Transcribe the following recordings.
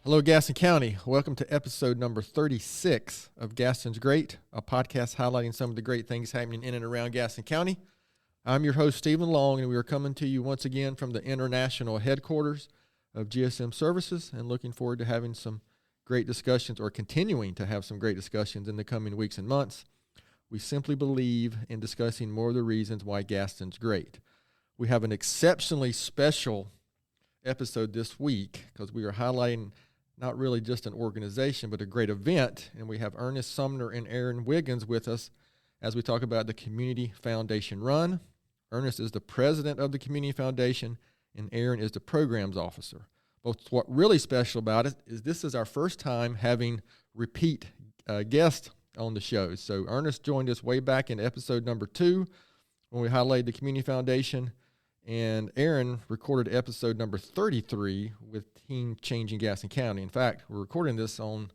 Hello, Gaston County. Welcome to episode number 36 of Gaston's Great, a podcast highlighting some of the great things happening in and around Gaston County. I'm your host, Stephen Long, and we are coming to you once again from the international headquarters of GSM Services and looking forward to having some great discussions or continuing to have some great discussions in the coming weeks and months. We simply believe in discussing more of the reasons why Gaston's great. We have an exceptionally special episode this week because we are highlighting not really just an organization, but a great event. And we have Ernest, Sumner, and Erin Wiggins with us as we talk about the Community Foundation Run. Ernest is the president of the Community Foundation, and Erin is the programs officer. But what's really special about it is this is our first time having repeat guests on the show. So Ernest joined us way back in episode number 2 when we highlighted the Community Foundation, and Erin recorded episode number 33 with Team Changing Gaston County. In fact, we're recording this on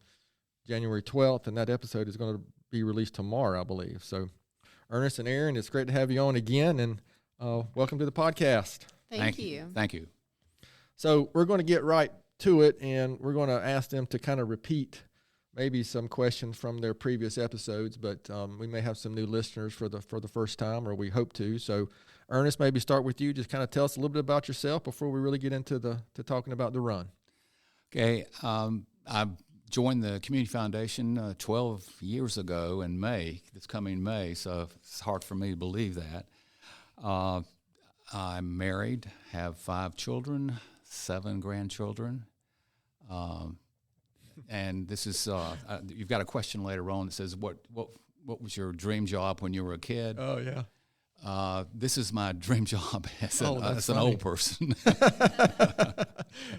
January 12th, and that episode is going to be released tomorrow, I believe. So, Ernest and Erin, it's great to have you on again, and welcome to the podcast. Thank you. Thank you. So we're going to get right to it, and we're going to ask them to kind of repeat maybe some questions from their previous episodes, but we may have some new listeners for the first time, or we hope to. So, Ernest, maybe start with you. Just kind of tell us a little bit about yourself before we really get into to talking about the run. Okay. I joined the Community Foundation 12 years ago in May, this coming May, so it's hard for me to believe that. I'm married, have 5 children, 7 grandchildren. And this is, you've got a question later on that says, what was your dream job when you were a kid? Oh, yeah. This is my dream job as an old person.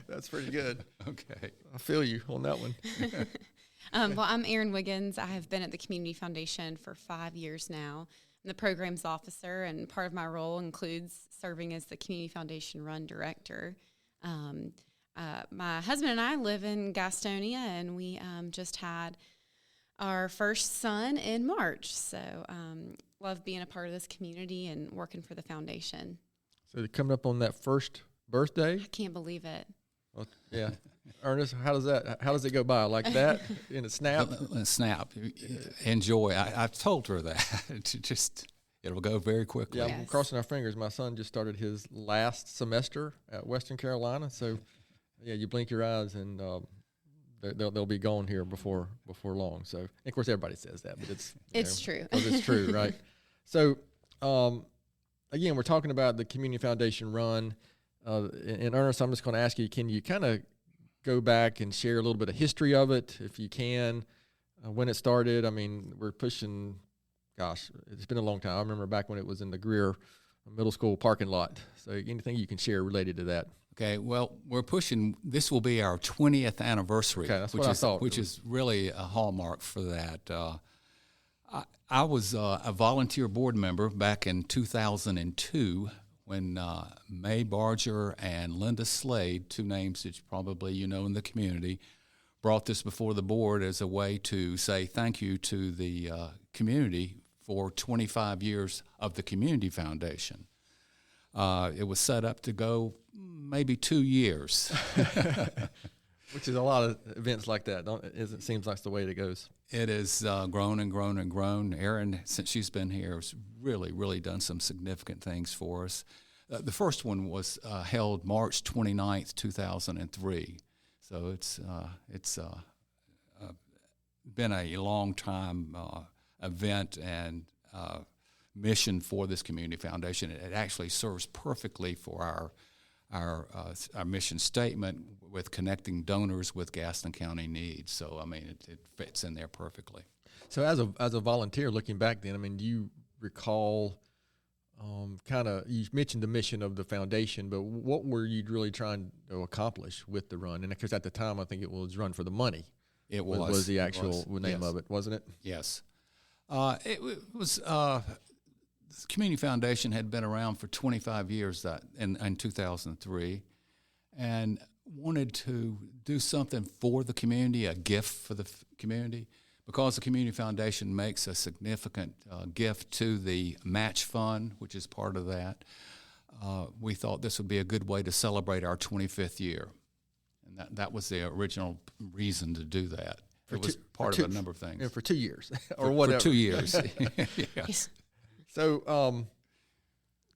That's pretty good. Okay. I feel you on that one. Well, I'm Erin Wiggins. I have been at the Community Foundation for 5 years now. I'm the programs officer, and part of my role includes serving as the Community Foundation Run Director. My husband and I live in Gastonia, and we just had our first son in March. So love being a part of this community and working for the foundation. So coming up on that first birthday? I can't believe it. Well, yeah. Ernest, how does it go by? Like that in a snap? A snap. Enjoy. I've told her that. It'll go very quickly. Yeah, Yes. I'm crossing our fingers. My son just started his last semester at Western Carolina. So, yeah, you blink your eyes and they'll be gone here before long. So, and of course, everybody says that, but it's true. It's true, right? So, again, we're talking about the Community Foundation Run. And Ernest, I'm just going to ask you, can you kind of go back and share a little bit of history of it, if you can, when it started? I mean, we're pushing, gosh, it's been a long time. I remember back when it was in the Greer Middle School parking lot. So anything you can share related to that? Okay, well, we're pushing, this will be our 20th anniversary, Okay, that's what I thought. which is really a hallmark for that. I was a volunteer board member back in 2002 when May Barger and Linda Slade, 2 names that probably you know in the community, brought this before the board as a way to say thank you to the community for 25 years of the Community Foundation. It was set up to go maybe 2 years. Which is a lot of events like that. It seems like the way it goes. It has grown and grown and grown. Erin, since she's been here, has really, really done some significant things for us. The first one was held March 29th, 2003. So it's been a long time event and mission for this Community Foundation. It actually serves perfectly for our mission statement with connecting donors with Gaston County needs. So, I mean, it fits in there perfectly. So as a volunteer looking back then, I mean, do you recall you mentioned the mission of the foundation, but what were you really trying to accomplish with the run? And because at the time, I think it was Run for the Money. It was the actual name of it, wasn't it? Yes. It was the Community Foundation had been around for 25 years in 2003, and wanted to do something for the community, a gift for the community. Because the Community Foundation makes a significant gift to the match fund, which is part of that, we thought this would be a good way to celebrate our 25th year. And that was the original reason to do that. It was part of a number of things. And for 2 years or whatever. For 2 years. Yes. So,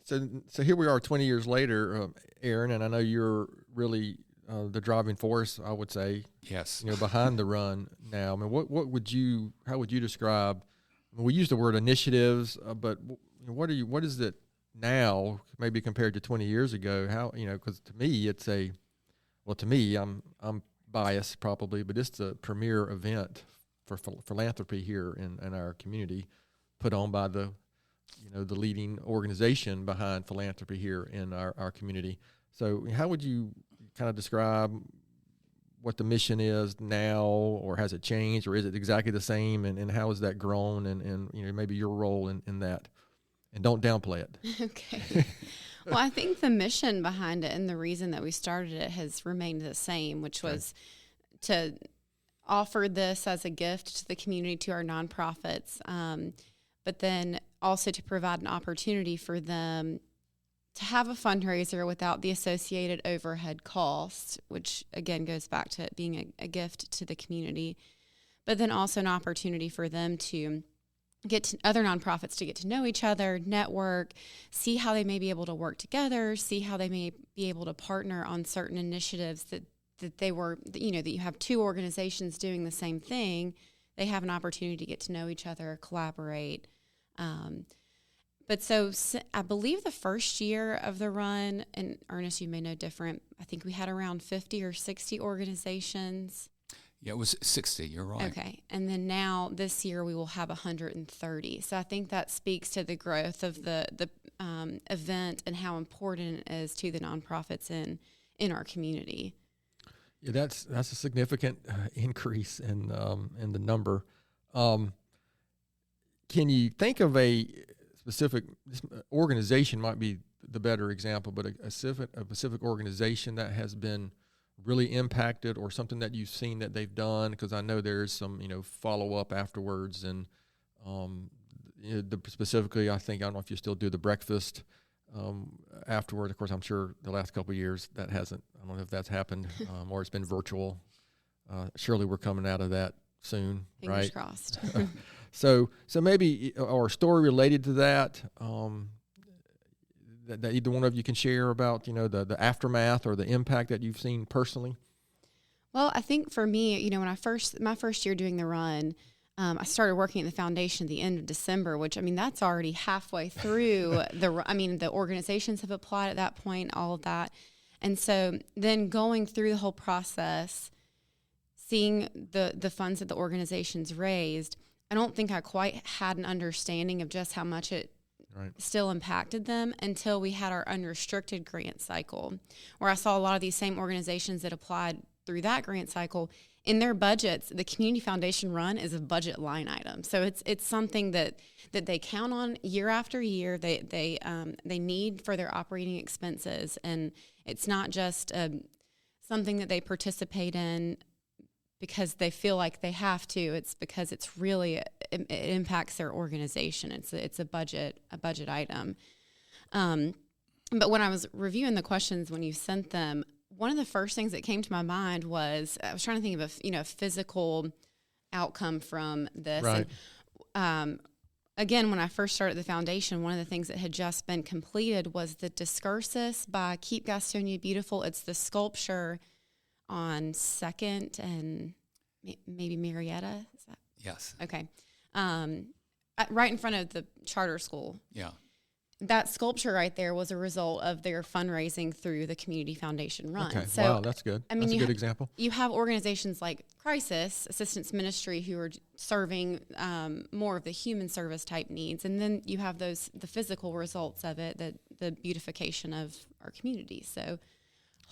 so here we are 20 years later, Erin, and I know you're really the driving force, I would say. Yes. Behind the run now. I mean, how would you describe? I mean, we use the word initiatives, but what is it now, maybe compared to 20 years ago? How, because to me, I'm biased probably, but it's the premier event for philanthropy here in our community, put on by the leading organization behind philanthropy here in our community. So how would you kind of describe what the mission is now, or has it changed, or is it exactly the same, and how has that grown, and maybe your role in that? And don't downplay it. Okay. Well, I think the mission behind it and the reason that we started it has remained the same, which was to offer this as a gift to the community, to our nonprofits, but then also to provide an opportunity for them to have a fundraiser without the associated overhead costs, which again goes back to it being a gift to the community, but then also an opportunity for them to get to other nonprofits to get to know each other, network, see how they may be able to work together, see how they may be able to partner on certain initiatives that you have two organizations doing the same thing. They have an opportunity to get to know each other, collaborate. But so I believe the first year of the run, and Ernest, you may know different, I think we had around 50 or 60 organizations. Yeah, it was 60, you're right. Okay. And then now this year we will have 130. So I think that speaks to the growth of the event and how important it is to the nonprofits in our community. Yeah, that's a significant increase in the number. Can you think of a specific organization? Might be the better example, but a specific organization that has been really impacted, or something that you've seen that they've done? Because I know there's some follow up afterwards, and specifically I don't know if you still do the breakfast afterward. Of course, I'm sure the last couple of years that hasn't. I don't know if that's happened, or it's been virtual. Surely we're coming out of that soon. Fingers right? crossed. So maybe, or a story related to that, that either one of you can share about, the aftermath or the impact that you've seen personally? Well, I think for me, when my first year doing the run, I started working at the foundation at the end of December, which, that's already halfway through the organizations have applied at that point, all of that. And so then going through the whole process, seeing the funds that the organizations raised, I don't think I quite had an understanding of just how much it still impacted them until we had our unrestricted grant cycle, where I saw a lot of these same organizations that applied through that grant cycle in their budgets. The community foundation run is a budget line item, so it's something that they count on year after year. They need for their operating expenses, and it's not just something that they participate in because they feel like they have to. It's because it impacts their organization. It's a budget item. But when I was reviewing the questions when you sent them, one of the first things that came to my mind was, I was trying to think of a physical outcome from this. Right. And, again, when I first started the foundation, one of the things that had just been completed was the Discursus by Keep Gastonia Beautiful. It's the sculpture on 2nd and maybe Marietta. Is that? Yes. Okay. Right in front of the charter school. Yeah. That sculpture right there was a result of their fundraising through the Community Foundation run. Okay. So, wow, that's good. That's a good example. You have organizations like Crisis Assistance Ministry who are serving more of the human service type needs, and then you have the physical results of it, the beautification of our community. So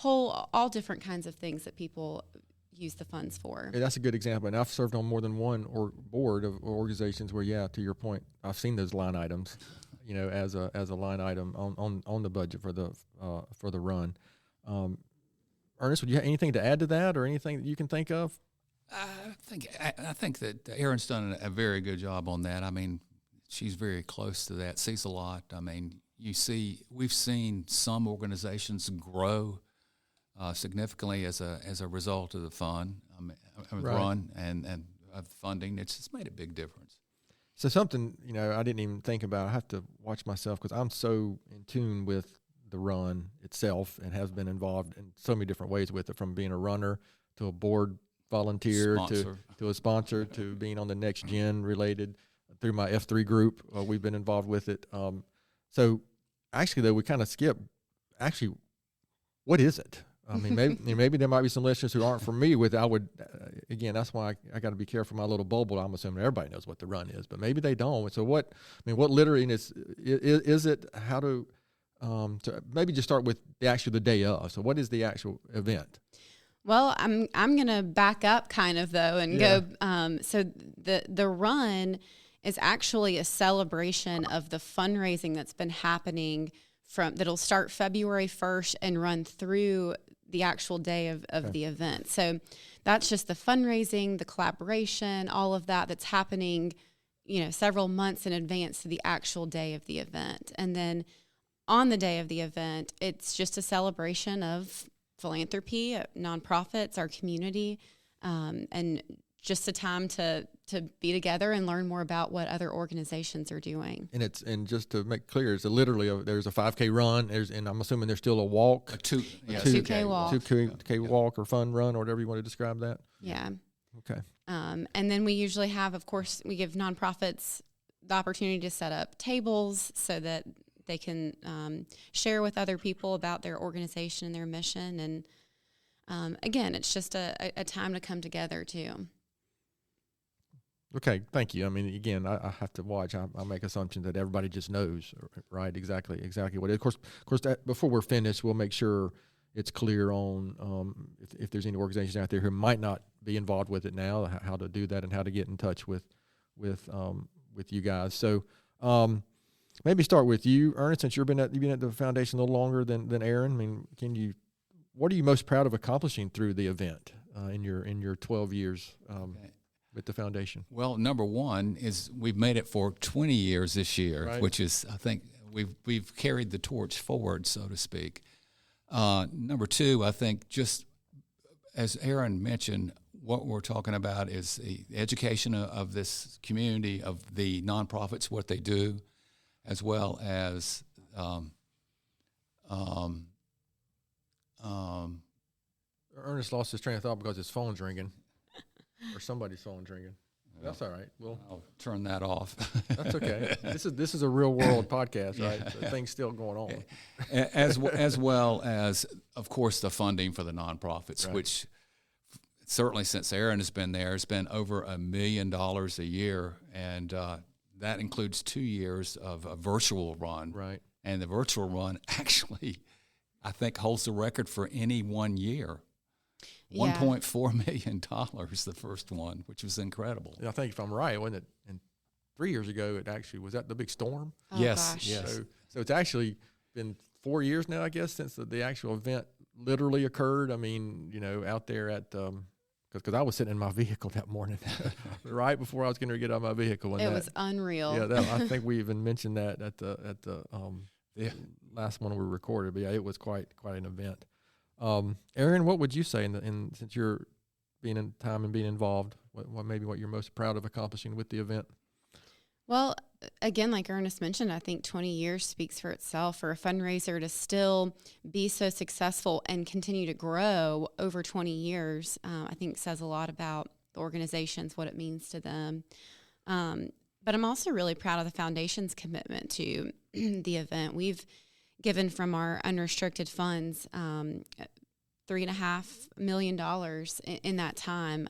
all different kinds of things that people use the funds for. Yeah, that's a good example. And I've served on more than one board of organizations where, to your point, I've seen those line items, as a line item on the budget for the run. Ernest, would you have anything to add to that, or anything that you can think of? I think that Erin's done a very good job on that. She's very close to that, sees a lot. We've seen some organizations grow significantly as a result of the fund, Right. run and of funding. It's just made a big difference. So something, I didn't even think about. I have to watch myself because I'm so in tune with the run itself and have been involved in so many different ways with it, from being a runner to a board volunteer to a sponsor to being on the Next Gen related through my F3 group. We've been involved with it. So actually, though, we kind of skip. Actually, what is it? I mean, maybe there might be some listeners who aren't familiar with it. I would, again, that's why I got to be careful my little bubble. I'm assuming everybody knows what the run is, but maybe they don't. So what literally is it? How to, so maybe just start with the day of. So what is the actual event? Well, I'm gonna back up kind of though and go. So the run is actually a celebration of the fundraising that's been happening that'll start February 1st and run through the actual day of the event. So that's just the fundraising, the collaboration, all of that's happening, several months in advance to the actual day of the event. And then on the day of the event, it's just a celebration of philanthropy, nonprofits, our community, and just a time to be together and learn more about what other organizations are doing. And just to make clear, it's there's a 5K run. And I'm assuming there's still a walk, a 2K walk, 2K walk or fun run or whatever you want to describe that. Yeah. Okay. And then we usually have, of course, we give nonprofits the opportunity to set up tables so that they can share with other people about their organization and their mission. And again, it's just a time to come together too. Okay, thank you. I mean, again, I have to watch. I make assumptions that everybody just knows, right? Exactly what it is. Of course, that, before we're finished, we'll make sure it's clear on if there's any organizations out there who might not be involved with it now, how to do that and how to get in touch with you guys. So maybe start with you, Ernest, since you've been at the foundation a little longer than Erin. I mean, what are you most proud of accomplishing through the event in your 12 years? With the foundation? Well, number one is we've made it for 20 years this year, right. Which is, I think, we've carried the torch forward, so to speak. Number two, I think, just as Erin mentioned, what we're talking about is the education of this community, of the nonprofits, what they do, as well as Ernest lost his train of thought because his phone's ringing. Or somebody's phone ringing. That's all right. I'll turn that off. That's okay. This is a real world podcast, right? So things still going on. As well as, of course, the funding for the nonprofits, right. Which certainly since Erin has been there, has been over $1 million a year, and that includes 2 years of a virtual run. Right. And the virtual run actually, I think, holds the record for any 1 year. $1.4 million, the first one, which was incredible. And I think if I'm right, wasn't it? And 3 years ago, it actually was that the big storm. Oh, yes, gosh. yes. So it's actually been 4 years now, I guess, since the actual event literally occurred. I mean, out there at because I was sitting in my vehicle that morning, right before I was going to get out of my vehicle. It was unreal. Yeah, I think we even mentioned that at the last one we recorded. But yeah, it was quite an event. Erin, what would you say since you're being in time and being involved, what you're most proud of accomplishing with the event? Well, again, like Ernest mentioned, I think 20 years speaks for itself. For a fundraiser to still be so successful and continue to grow over 20 years, I think says a lot about the organizations, what it means to them. But I'm also really proud of the foundation's commitment to the event. We've given from our unrestricted funds $3.5 million in that time.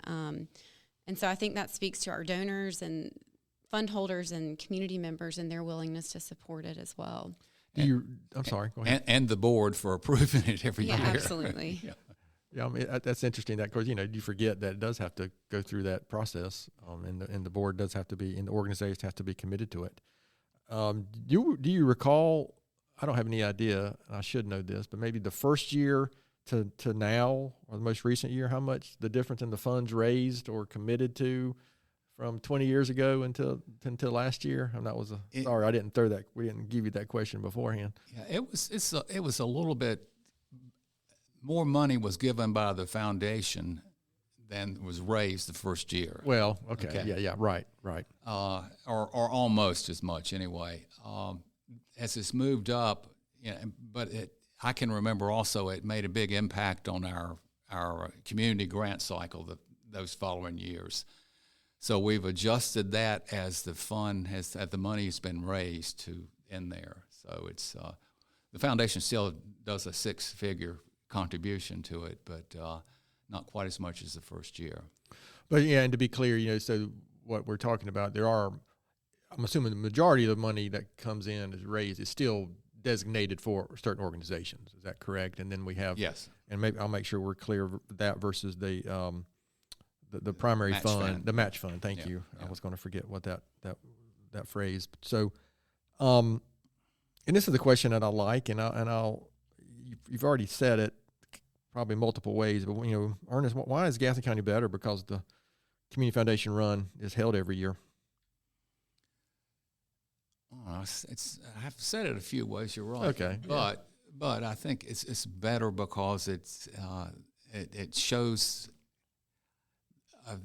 And so I think that speaks to our donors and fund holders and community members and their willingness to support it as well. I'm sorry, go ahead. And the board for approving it every year. Absolutely. Yeah, I mean, that's interesting. That, because you forget that it does have to go through that process, and the board does have to be, and the organization has to be committed to it. Do you recall? I don't have any idea. I should know this, but maybe the first year to now, or the most recent year, how much the difference in the funds raised or committed to from 20 years ago until last year? Sorry, I didn't we didn't give you that question beforehand. Yeah, it was a little bit more money was given by the foundation than was raised the first year. Well, okay. Yeah, right. Or almost as much anyway. As it's moved up, but I can remember also it made a big impact on our community grant cycle those following years. So we've adjusted that as the money has been raised to in there. So it's the foundation still does a 6-figure contribution to it, but not quite as much as the first year. But yeah, and to be clear, so what we're talking about, I'm assuming the majority of the money that comes in is raised is still designated for certain organizations. Is that correct? And then we have yes, and maybe I'll make sure we're clear of that versus the primary fund, the match fund. Thank you. Yeah. I was going to forget what that phrase. So, and this is the question that I like, and you've already said it probably multiple ways, but Ernest, why is Gaston County better? Because the Community Foundation run is held every year. I've said it a few ways. You're right. Okay, but I think it's better because it shows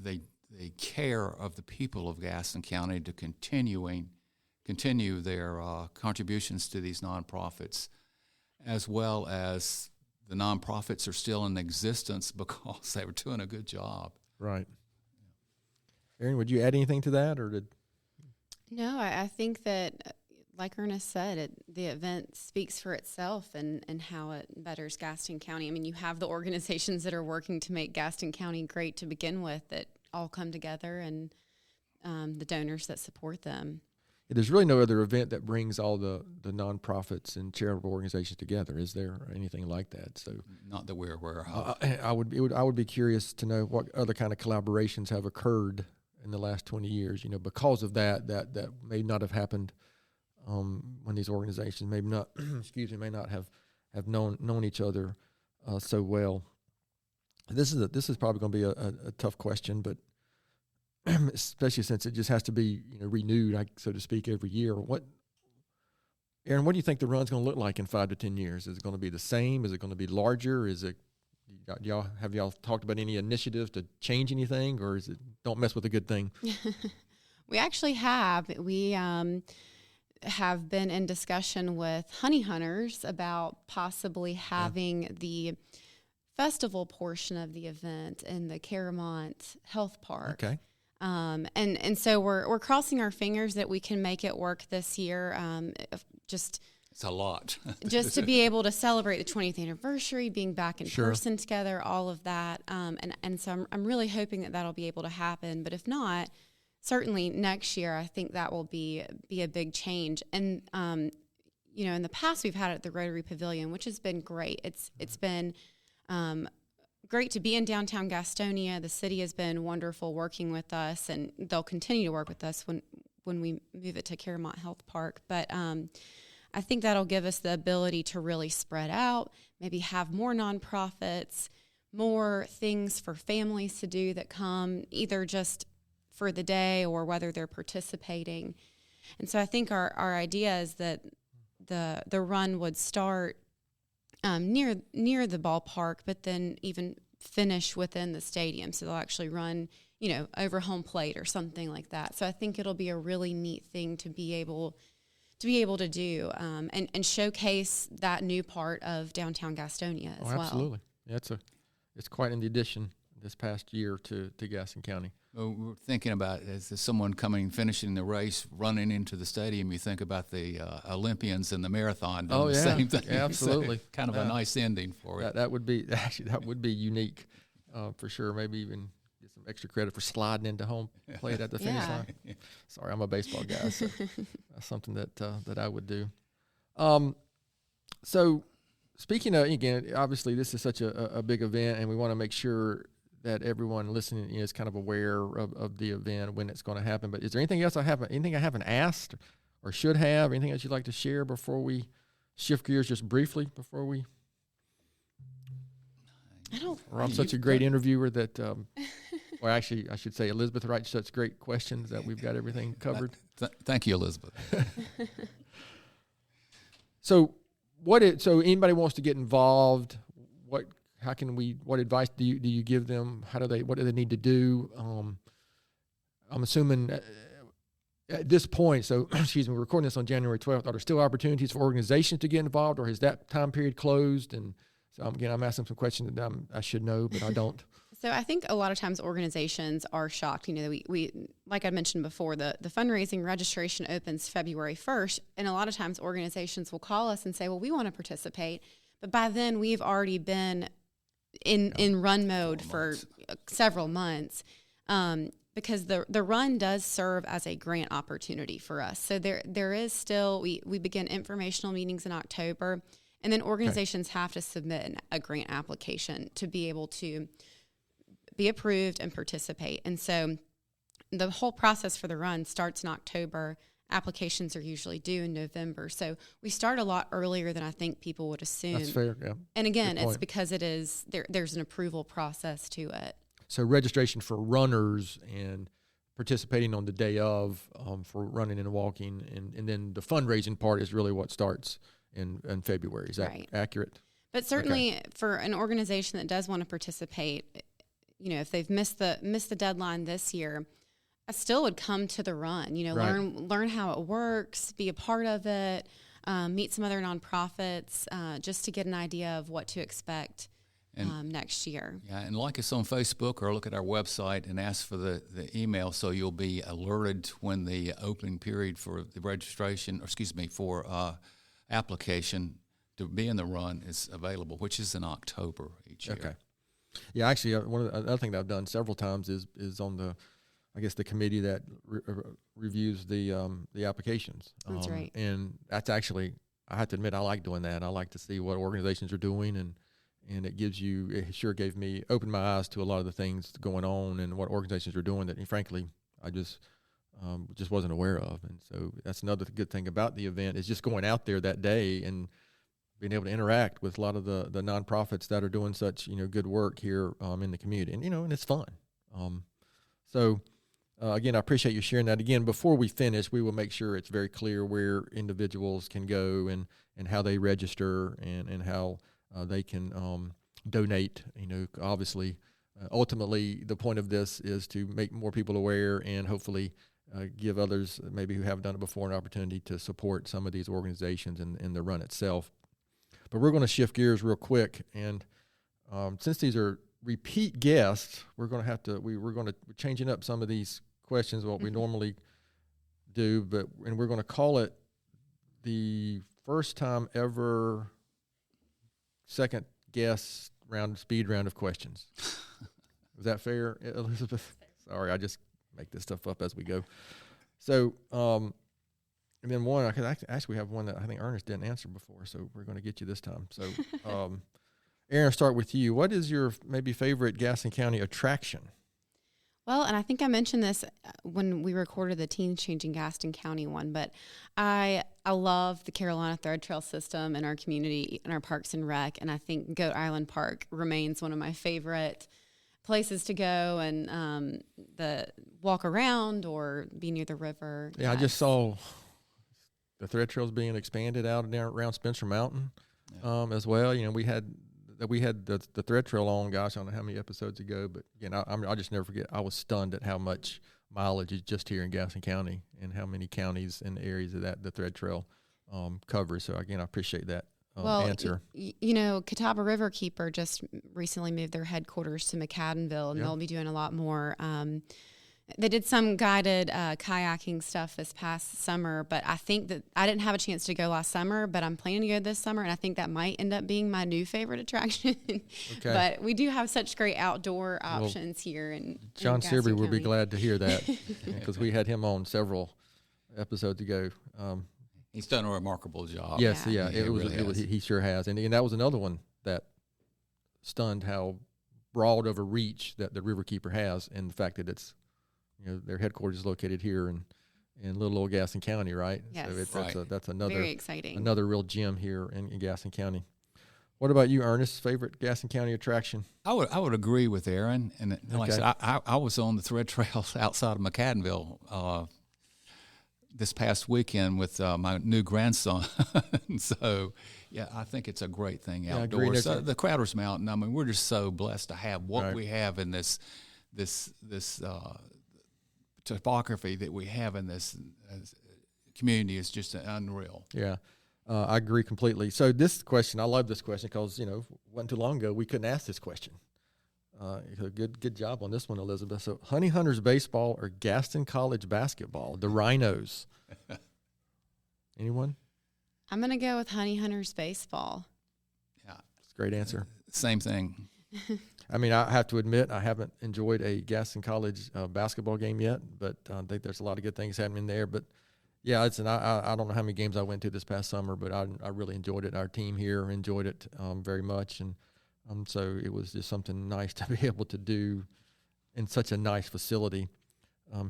the care of the people of Gaston County to continue their contributions to these nonprofits, as well as the nonprofits are still in existence because they were doing a good job. Right. Erin, would you add anything to that, or did? No, I think that, like Ernest said, the event speaks for itself and how it betters Gaston County. I mean, you have the organizations that are working to make Gaston County great to begin with that all come together, and the donors that support them. There's really no other event that brings all the nonprofits and charitable organizations together. Is there anything like that? So, not that we're aware of. I would be curious to know what other kind of collaborations have occurred in the last 20 years. Because of that may not have happened when these organizations may not have known each other so well. This is probably going to be a tough question, but especially since it just has to be renewed, so to speak, every year. Erin, what do you think the run's going to look like in 5 to 10 years? Is it going to be the same? Is it going to be larger? Have y'all talked about any initiatives to change anything, or is it don't mess with a good thing? We actually have. We have been in discussion with honey hunters about possibly having the festival portion of the event in the Caramont Health Park. Okay. And so we're crossing our fingers that we can make it work this year. It's a lot. Just to be able to celebrate the 20th anniversary, being back in person together, all of that. And so I'm really hoping that that'll be able to happen. But if not, certainly next year, I think that will be a big change. And, in the past we've had it at the Rotary Pavilion, which has been great. It's been great to be in downtown Gastonia. The city has been wonderful working with us, and they'll continue to work with us when we move it to Caramont Health Park. But I think that'll give us the ability to really spread out, maybe have more nonprofits, more things for families to do that come either just for the day or whether they're participating. And so I think our idea is that the run would start near the ballpark, but then even finish within the stadium. So they'll actually run, over home plate or something like that. So I think it'll be a really neat thing to be able to do and showcase that new part of downtown Gastonia as well. Absolutely. Yeah, it's quite an addition this past year to Gaston County. Well, we're thinking about as someone finishing the race, running into the stadium, you think about the Olympians and the marathon doing the same thing. Yeah, absolutely. So kind of a nice ending for it. That would be unique for sure. Maybe even get some extra credit for sliding into home plate at the finish line. Sorry, I'm a baseball guy, so that's something that I would do. So speaking of, again, obviously this is such a big event, and we want to make sure that everyone listening is kind of aware of the event, when it's going to happen. But is there anything else I haven't asked or should have? Anything else you'd like to share before we shift gears just briefly before we? I'm such a great interviewer that, or actually I should say Elizabeth writes such great questions that we've got everything covered. Thank you, Elizabeth. So anybody wants to get involved, what how can we? What advice do you give them? What do they need to do? I'm assuming at this point. So excuse me, we're recording this on January 12th. Are there still opportunities for organizations to get involved, or has that time period closed? And so I'm asking some questions that I should know, but I don't. So I think a lot of times organizations are shocked. We like I mentioned before, the fundraising registration opens February 1st, and a lot of times organizations will call us and say, well, we want to participate. But by then we've already been in run mode for several months, because the run does serve as a grant opportunity for us. So there is still, we begin informational meetings in October, and then organizations have to submit a grant application to be able to be approved and participate. And so the whole process for the run starts in October. Applications are usually due in November. So we start a lot earlier than I think people would assume. That's fair, yeah. And again, it's because there's an approval process to it. So registration for runners and participating on the day of for running and walking, and then the fundraising part is really what starts in February. Is that accurate? But certainly for an organization that does want to participate, if they've missed the deadline this year, I still would come to the run. Learn how it works, be a part of it, meet some other nonprofits, just to get an idea of what to expect next year. Yeah, and like us on Facebook or look at our website and ask for the email so you'll be alerted when the opening period for the registration, for application to be in the run is available, which is in October each year. Okay. Yeah, actually, one of the other thing that I've done several times is on the committee that reviews the applications. That's right. And that's actually, I have to admit, I like doing that. I like to see what organizations are doing, and it sure opened my eyes to a lot of the things going on and what organizations are doing that, frankly, I just wasn't aware of. And so that's another good thing about the event is just going out there that day and being able to interact with a lot of the nonprofits that are doing such good work here in the community, and it's fun. Again, I appreciate you sharing that. Again, before we finish, we will make sure it's very clear where individuals can go and how they register and how they can donate. Obviously, ultimately, the point of this is to make more people aware and hopefully give others maybe who haven't done it before an opportunity to support some of these organizations and the run itself. But we're going to shift gears real quick, and since these are repeat guests, we're going to changing up some of these questions what we normally do, and we're going to call it the first time ever second guest speed round of questions. Is that fair, Elizabeth? Sorry, I just make this stuff up as we go. So, and then one, actually we have one that I think Ernest didn't answer before, so we're going to get you this time. So, Erin, start with you. What is your maybe favorite Gaston County attraction? Well, and I think I mentioned this when we recorded the Teens Changing Gaston County one, but I love the Carolina Thread Trail system in our community, in our parks and rec, and I think Goat Island Park remains one of my favorite places to go and the walk around or be near the river. Yeah, I just saw the Thread Trails being expanded out and down around Spencer Mountain as well. We had the Thread Trail on, gosh, I don't know how many episodes ago, but again, I'll just never forget. I was stunned at how much mileage is just here in Gaston County and how many counties and areas of that the Thread Trail covers. So again, I appreciate that answer. Catawba Riverkeeper just recently moved their headquarters to McAdenville, and they'll be doing a lot more. They did some guided kayaking stuff this past summer, but I think that I didn't have a chance to go last summer, but I'm planning to go this summer, and I think that might end up being my new favorite attraction. Okay. But we do have such great outdoor options here. And John Searby will be glad to hear that because we had him on several episodes ago. He's done a remarkable job. Yes, he sure has. And that was another one that stunned how broad of a reach that the Riverkeeper has, and the fact that it's their headquarters is located here in little old Gaston County, right? Yes. So that's another very exciting, another real gem here in Gaston County. What about you, Ernest? Favorite Gaston County attraction? I would agree with Erin, and like I said, I was on the Thread Trails outside of McAdenville this past weekend with my new grandson, so Yeah, I think it's a great thing Yeah, I agree. outdoors. The Crowder's Mountain. I mean, we're just so blessed to have what Right. we have in this topography that we have in this community is just unreal. Yeah, I agree completely. So this question, I love this question because, wasn't too long ago we couldn't ask this question. Good job on this one, Elizabeth. So Honey Hunters baseball or Gaston College basketball, the Rhinos. Anyone? I'm going to go with Honey Hunters baseball. Yeah, It's a great answer. same thing. I mean, I have to admit, I haven't enjoyed a Gaston College basketball game yet, but I think there's a lot of good things happening there. But yeah, I don't know how many games I went to this past summer, but I really enjoyed it. Our team here enjoyed it very much, and so it was just something nice to be able to do in such a nice facility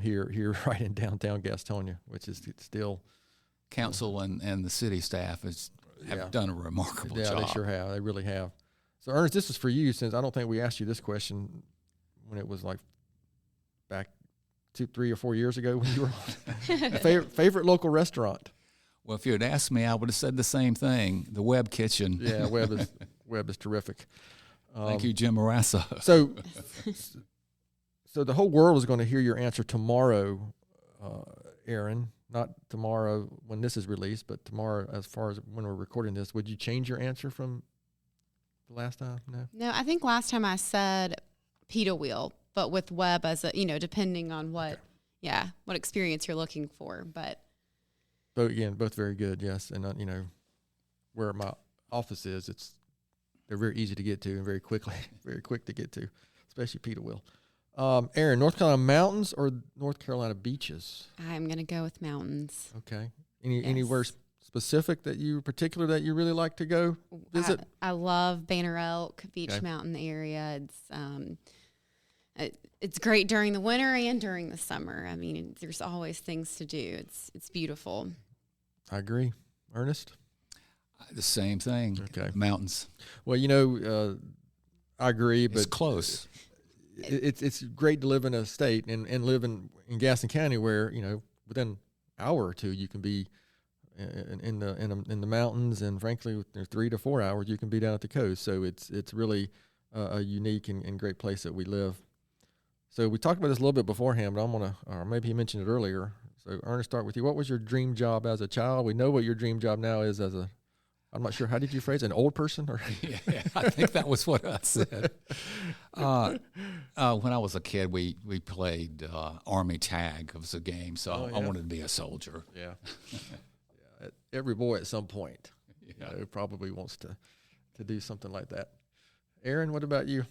here right in downtown Gastonia, which is still Council and the city staff have done a remarkable job. Yeah, they sure have. They really have. So, Ernest, this is for you, since I don't think we asked you this question when it was like back 2, 3, or 4 years ago when you were on. Favorite local restaurant? Well, if you had asked me, I would have said the same thing. The Webb Kitchen. Yeah, Webb is terrific. Thank you, Jim Marassa. So the whole world is going to hear your answer tomorrow, Erin. Not tomorrow when this is released, but tomorrow as far as when we're recording this. Would you change your answer from the last time? No? No, I think last time I said pita wheel, but with Webb as a, depending on what experience you're looking for. But both very good, yes. And, where my office is, they're very easy to get to and very quick to get to, especially pita wheel. Erin, North Carolina mountains or North Carolina beaches? I'm going to go with mountains. Okay. Anywhere specific that you really like to go visit? I love Banner Elk, Beach Okay. Mountain area. It's great during the winter and during the summer. I mean, there's always things to do. It's beautiful. I agree. Ernest? The same thing. Okay. Mountains. Well, I agree, but It's close. It's great to live in a state and live in Gaston County where, within an hour or two you can be in the mountains, and frankly, there's 3 to 4 hours you can be down at the coast. So it's really a unique and great place that we live. So we talked about this a little bit beforehand, but or maybe you mentioned it earlier. So Ernest, start with you. What was your dream job as a child? We know what your dream job now is I'm not sure. How did you phrase it? An old person? Or Yeah, I think that was what I said. When I was a kid, we played Army tag. It was a game, so I wanted to be a soldier. Yeah. Every boy at some point Yeah. probably wants to do something like that. Erin, what about you?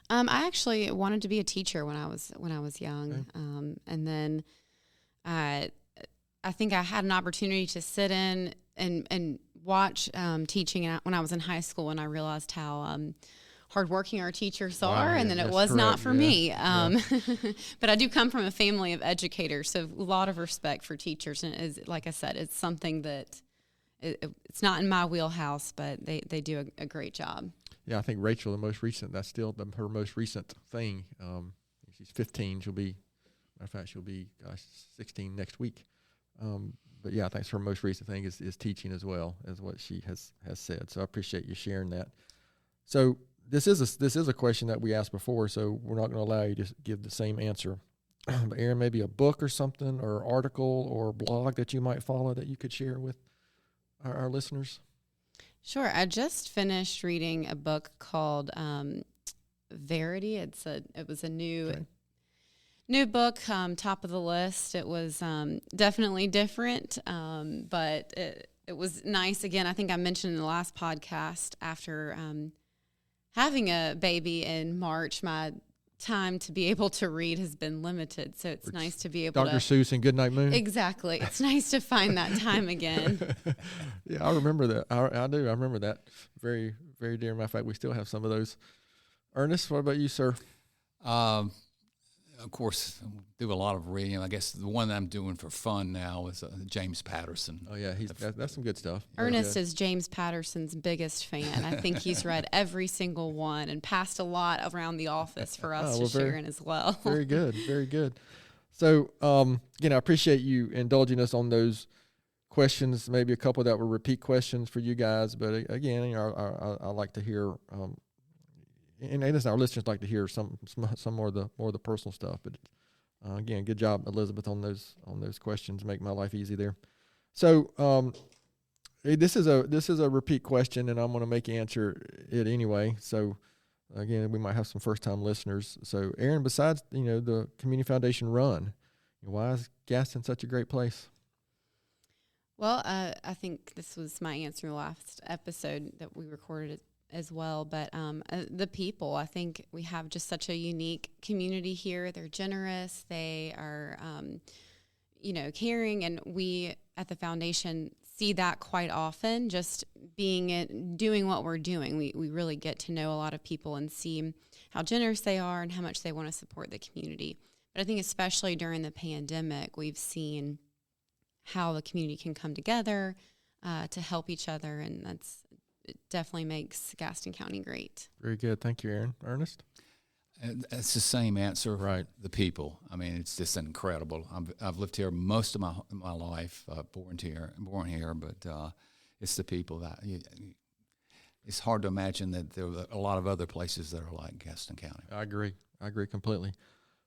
I actually wanted to be a teacher when I was young, Okay. and then I think I had an opportunity to sit in and watch teaching when I was in high school, and I realized how hardworking our teachers are, and then it was not for me. But I do come from a family of educators, so a lot of respect for teachers, and like I said, it's something that it's not in my wheelhouse, but they do a great job. Yeah, I think Rachel, that's still her most recent thing. She's 15. She'll be 16 next week. But yeah, I think her most recent thing is teaching as well, as what she has said. So I appreciate you sharing that. So this is a question that we asked before, so we're not going to allow you to give the same answer. But Erin, maybe a book or something, or article or blog that you might follow that you could share with our listeners. Sure. I just finished reading a book called Verity. It was a new book, top of the list. It was definitely different, but it was nice. Again, I think I mentioned in the last podcast, after having a baby in March, my time to be able to read has been limited. So it's nice to be able Dr. Seuss and Goodnight Moon. Exactly. It's nice to find that time again. Yeah, I remember that. I do. I remember that very, very dear. Matter of fact, we still have some of those. Ernest, what about you, sir? Of course, do a lot of reading. I guess the one that I'm doing for fun now is James Patterson. Oh yeah, that's some good stuff. Ernest is James Patterson's biggest fan. I think he's read every single one and passed a lot around the office for us to share in as well. Very good, very good. So, again, I appreciate you indulging us on those questions, maybe a couple that were repeat questions for you guys. But again, I like to hear, and listen, our listeners like to hear some more of the personal stuff. But again, good job, Elizabeth, on those questions. Make my life easy there. So this is a repeat question, and I'm going to make you answer it anyway. So again, we might have some first time listeners. So Erin, besides the Community Foundation run, why is Gaston such a great place? Well, I think this was my answer in the last episode that we recorded as well. But the people, I think we have just such a unique community here. They're generous. They are, caring. And we at the foundation see that quite often, just doing what we're doing. We really get to know a lot of people and see how generous they are and how much they want to support the community. But I think especially during the pandemic, we've seen how the community can come together to help each other, and it definitely makes Gaston County great. Very good. Thank you, Erin. Ernest? It's the same answer. Right. The people. I mean, it's just incredible. I've lived here most of my life, born here, but it's the people that it's hard to imagine that there are a lot of other places that are like Gaston County. I agree completely.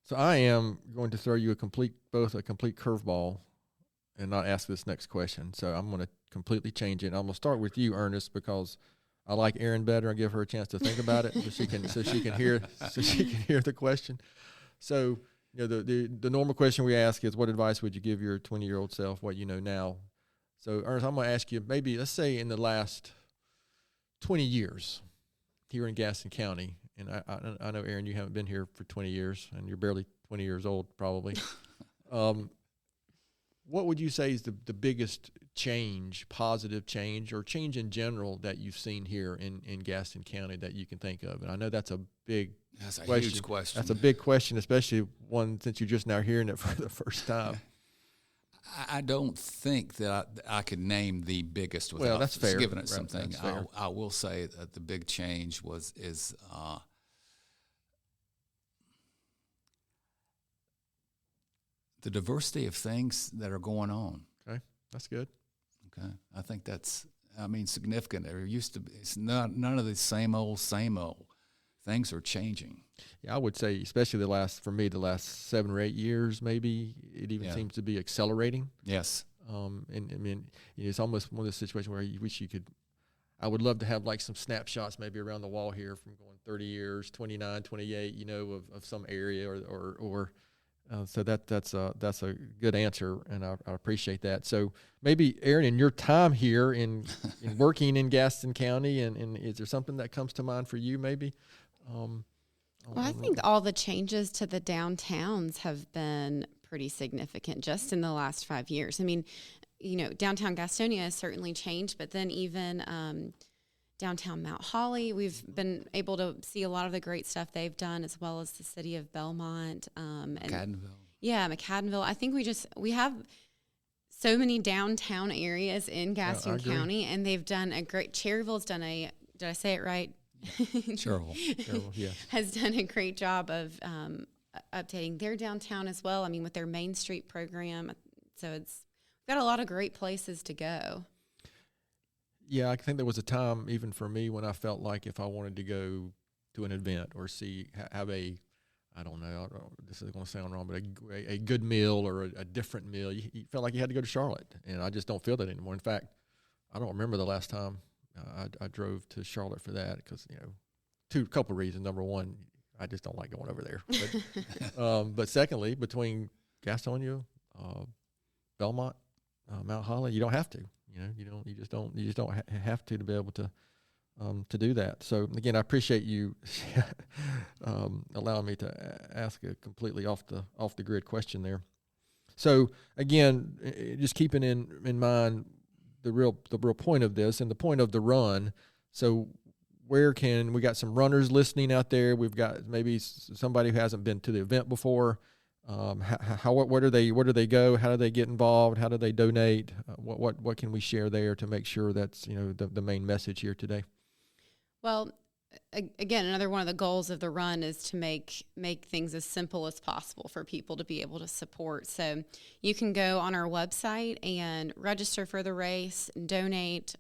So I am going to throw you a complete curveball and not ask this next question. So I'm going to completely change it. I'm going to start with you, Ernest, because I like Erin better and give her a chance to think about it so she can hear the question. So the normal question we ask is, what advice would you give your 20-year-old self, what you know now? So Ernest, I'm going to ask you, maybe let's say in the last 20 years here in Gaston County, and I know, Erin, you haven't been here for 20 years, and you're barely 20 years old probably. What would you say is the biggest change, positive change, or change in general that you've seen here in Gaston County that you can think of? And I know that's a huge question. That's a big question, especially one since you're just now hearing it for the first time. I don't think that I could name the biggest without that's fair. Giving it something. Fair. I will say that the big change is the diversity of things that are going on. Okay, that's good. Okay, I think that's significant. There used to be none of the same old. Things are changing. Yeah, I would say, especially the last 7 or 8 years, maybe it even seems to be accelerating. Yes. And I mean, it's almost one of those situations where you wish you could. I would love to have like some snapshots maybe around the wall here from going 30 years, 29, 28, of some area or. So that's a good answer, and I appreciate that. So maybe, Erin, in your time here in working in Gaston County, and is there something that comes to mind for you maybe? I think all the changes to the downtowns have been pretty significant just in the last 5 years. I mean, downtown Gastonia has certainly changed, but then even downtown Mount Holly, we've been able to see a lot of the great stuff they've done, as well as the city of Belmont. McAdenville. Yeah, McAdenville. I think we have so many downtown areas in Gaston County, and they've done a great. Cherryville's done did I say it right? Cherryville, yeah. Has done a great job of updating their downtown as well. I mean, with their Main Street program. So we've got a lot of great places to go. Yeah, I think there was a time, even for me, when I felt like if I wanted to go to an event or have a, I don't know, this is going to sound wrong, but a good meal or a different meal, you felt like you had to go to Charlotte, and I just don't feel that anymore. In fact, I don't remember the last time I drove to Charlotte for that because, a couple of reasons. Number one, I just don't like going over there. But secondly, between Gastonia, Belmont, Mount Holly, you don't have to. You just don't have to be able to do that. So again, I appreciate you allowing me to ask a completely off the grid question there. So again, just keeping in mind the real point of this and the point of the run. So we got some runners listening out there. We've got maybe somebody who hasn't been to the event before. Where do they go? How do they get involved? How do they donate? What can we share there to make sure that's the main message here today? Well, again, another one of the goals of the run is to make things as simple as possible for people to be able to support. So you can go on our website and register for the race, donate,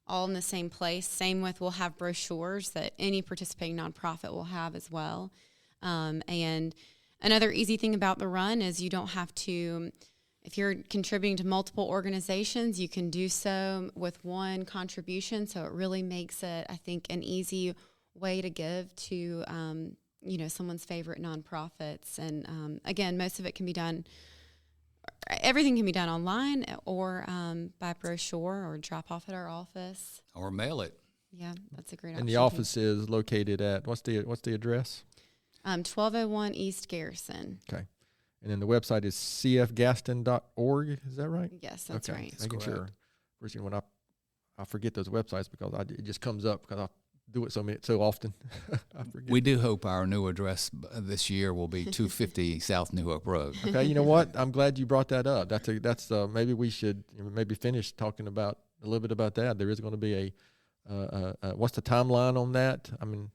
all in the same place. Same with, we'll have brochures that any participating nonprofit will have as well. And another easy thing about the run is you don't have to, if you're contributing to multiple organizations, you can do so with one contribution. So it really makes it, I think, an easy way to give to, someone's favorite nonprofits. And again, most of it can be done, everything can be done online or by brochure or drop off at our office. Or mail it. Yeah, that's a great option. And the office is located at, what's the address? 1201 East Garrison. Okay. And then the website is cfgaston.org. Is that right? Yes, that's right. That's making sure. First, when I forget those websites because it just comes up because I do it so often. I forget. We do hope our new address this year will be 250 South New Hope Road. Okay, you know what? I'm glad you brought that up. That's maybe we should finish talking about a little bit about that. There is going to be what's the timeline on that? I mean,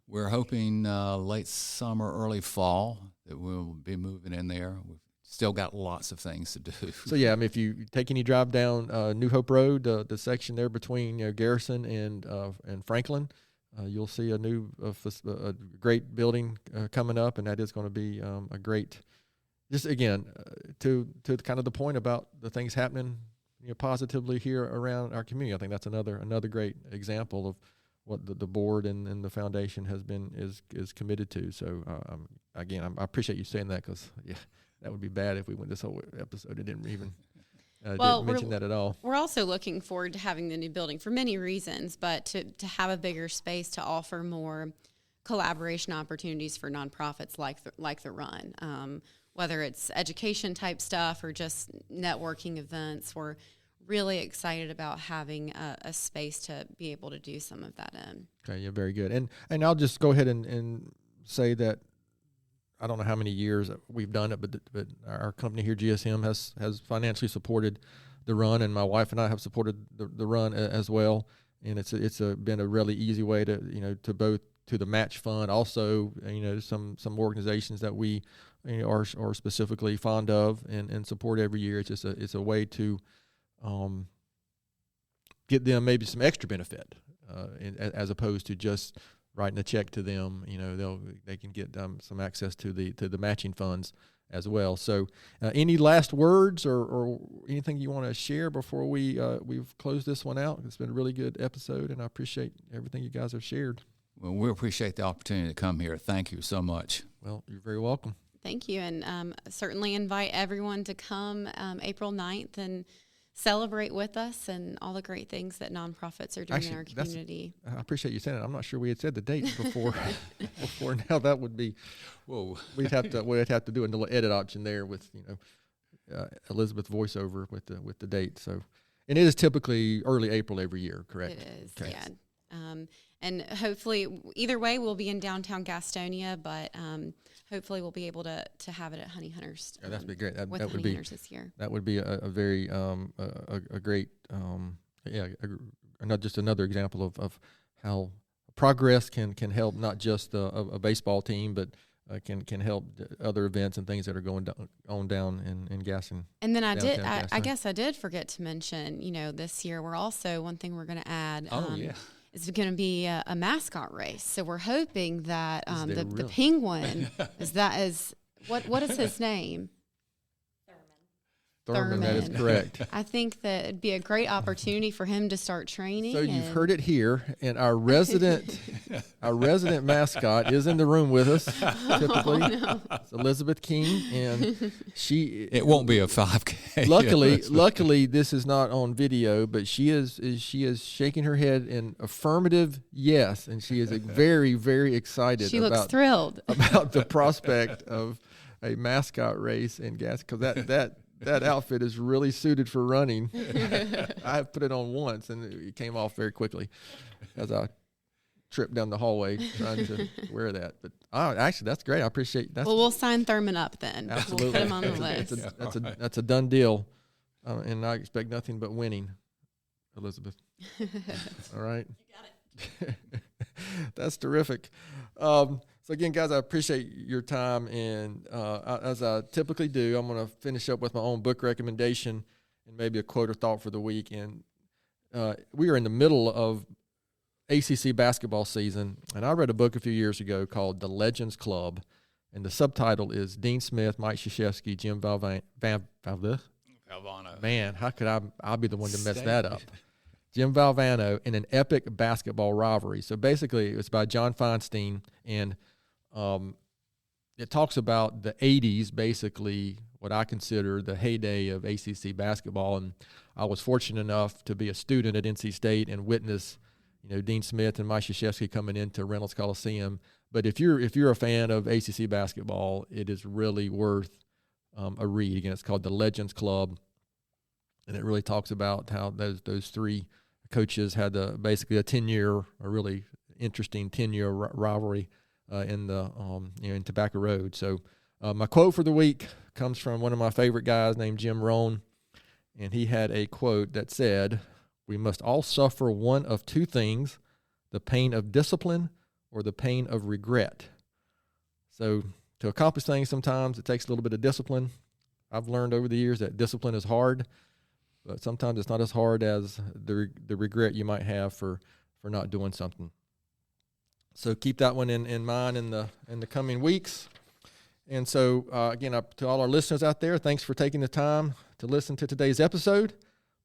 we're hoping late summer, early fall that we'll be moving in there. We've still got lots of things to do. So yeah, I mean, if you take any drive down New Hope Road, the section there between Garrison and Franklin, you'll see a new a great building coming up, and that is going to be a great. Just again, to kind of the point about the things happening positively here around our community. I think that's another great example of what the board and the foundation is committed to. So again, I appreciate you saying that because that would be bad if we went this whole episode and didn't even didn't mention that at all. We're also looking forward to having the new building for many reasons, but to have a bigger space to offer more collaboration opportunities for nonprofits like the run, whether it's education type stuff or just networking events. We're really excited about having a space to be able to do some of that in. Okay, yeah, very good. And I'll just go ahead and say that I don't know how many years we've done it, but our company here, GSM, has financially supported the run, and my wife and I have supported the run as well. And it's been a really easy way to to the match fund. Also, some organizations that we are specifically fond of and support every year. It's a way to get them maybe some extra benefit as opposed to just writing a check to them. They can get some access to the matching funds as well. So any last words or anything you want to share before we've closed this one out? It's been a really good episode, and I appreciate everything you guys have shared. Well, we appreciate the opportunity to come here. Thank you so much. Well, you're very welcome. Thank you, and certainly invite everyone to come April 9th and celebrate with us and all the great things that nonprofits are doing in our community. I appreciate you saying it. I'm not sure we had said the date before. Before now, that would be. Whoa. We'd have to do a little edit option there with Elizabeth voiceover with the date. So, and it is typically early April every year, correct? It is. Okay. Yeah. And hopefully, either way, we'll be in downtown Gastonia, but hopefully we'll be able to have it at Honey Hunters. Yeah, that'd be great. That with would Honey be Hunters this year. That would be a very a great not just another example of how progress can help not just a baseball team, but can help other events and things that are going on down in Gaston. And then I guess I did forget to mention, this year we're also, one thing we're going to add. It's going to be a mascot race. So we're hoping that the penguin what is his name? Thurman, that is correct. I think that it'd be a great opportunity for him to start training. So you've heard it here, and our resident mascot is in the room with us. Typically, it's Elizabeth King, and It won't be a 5K. Luckily, this is not on video, but she is shaking her head in affirmative yes, and she is very, very excited. She looks thrilled about the prospect of a mascot race in Gaston, because that outfit is really suited for running. I have put it on once, and it came off very quickly as I tripped down the hallway trying to wear that. But actually, that's great. I appreciate that. Well, we'll sign Thurman up then. Absolutely. We'll put him on the list. That's a done deal, and I expect nothing but winning, Elizabeth. All right. You got it. That's terrific. So again, guys, I appreciate your time, and as I typically do, I'm going to finish up with my own book recommendation and maybe a quote or thought for the week. And we are in the middle of ACC basketball season, and I read a book a few years ago called The Legends Club, and the subtitle is Dean Smith, Mike Krzyzewski, Jim Valvano. Man, how could I'll be the one to mess that up. Jim Valvano in an epic basketball rivalry. So basically, it was by John Feinstein, and it talks about the 80s, basically what I consider the heyday of ACC basketball. And I was fortunate enough to be a student at NC State and witness, Dean Smith and Mike Krzyzewski coming into Reynolds Coliseum. But if you're a fan of ACC basketball, it is really worth a read. Again, it's called The Legends Club, and it really talks about how those three coaches had basically a really interesting 10-year rivalry in Tobacco Road. So my quote for the week comes from one of my favorite guys named Jim Rohn, and he had a quote that said, "We must all suffer one of two things, the pain of discipline or the pain of regret." So to accomplish things sometimes it takes a little bit of discipline. I've learned over the years that discipline is hard, but sometimes it's not as hard as the regret you might have for not doing something. So keep that one in mind in the coming weeks. And so, again, to all our listeners out there, thanks for taking the time to listen to today's episode.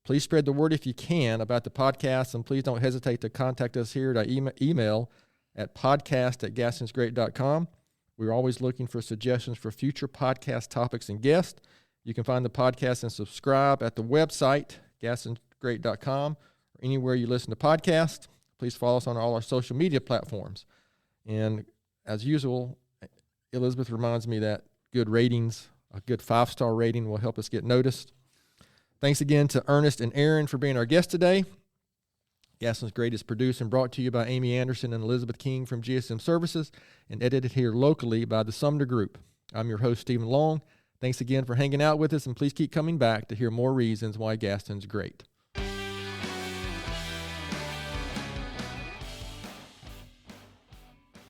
Please spread the word if you can about the podcast, and please don't hesitate to contact us here at our email at podcast@gastonsgreat.com. We're always looking for suggestions for future podcast topics and guests. You can find the podcast and subscribe at the website, gastonsgreat.com, or anywhere you listen to podcasts. Please follow us on all our social media platforms. And as usual, Elizabeth reminds me that good ratings, a good 5-star rating will help us get noticed. Thanks again to Ernest and Erin for being our guests today. Gaston's Great is produced and brought to you by Amy Anderson and Elizabeth King from GSM Services and edited here locally by the Sumner Group. I'm your host, Stephen Long. Thanks again for hanging out with us, and please keep coming back to hear more reasons why Gaston's great.